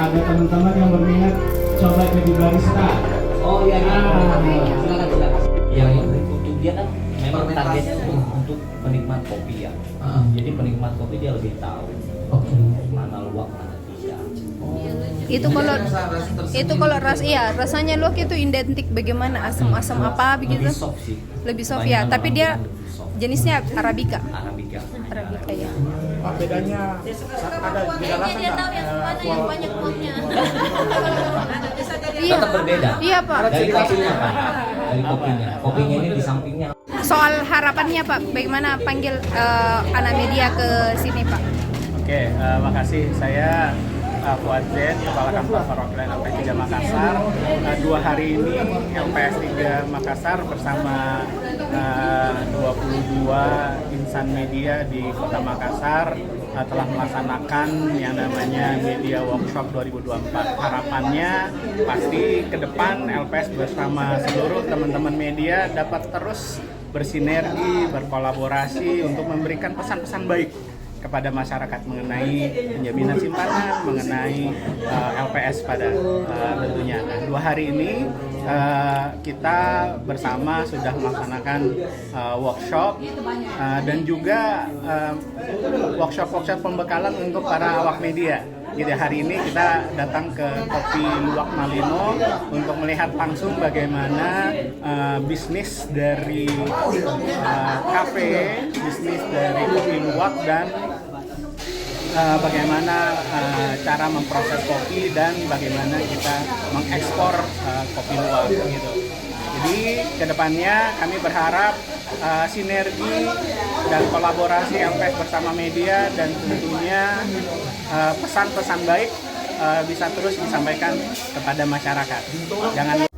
ada teman-teman yang berminat coba jadi barista. Oh iya, silakan. Yang untuk dia kan memang targetnya untuk penikmat kopi ya. Jadi penikmat kopi dia lebih tahu mana luwak mana tidak. Itu kalau rasanya luwak itu identik bagaimana, asam-asam apa begitu? Lebih soft sih. Lebih soft ya, tapi dia jenisnya Arabica ya. Bedanya ada penjelasan Dia tahu yang mana yang banyak kuahnya. Iya. Tetap berbeda. Iya Pak. Dari kopinya kan. Dari kopinya. Kopinya ini di sampingnya. Soal harapannya Pak, bagaimana panggil anak media ke sini Pak? Oke, makasih. Saya Fuad Zain, Kepala Kantor Perwakilan LPS 3 Makassar. 2 hari ini LPS 3 Makassar bersama 22 insan media di Kota Makassar telah melaksanakan yang namanya Media Workshop 2024. Harapannya pasti ke depan LPS bersama seluruh teman-teman media dapat terus bersinergi, berkolaborasi untuk memberikan pesan-pesan baik kepada masyarakat mengenai penjaminan simpanan, mengenai LPS pada tentunya. Nah, 2 hari ini kita bersama sudah melaksanakan workshop dan juga workshop pembekalan untuk para awak media. Jadi hari ini kita datang ke Kopi Luwak Malino untuk melihat langsung bagaimana bisnis dari kafe, bisnis dari kopi luwak, dan bagaimana cara memproses kopi dan bagaimana kita mengekspor kopi luwak gitu. Jadi kedepannya kami berharap sinergi dan kolaborasi LPS bersama media dan tentunya pesan-pesan baik bisa terus disampaikan kepada masyarakat. Jangan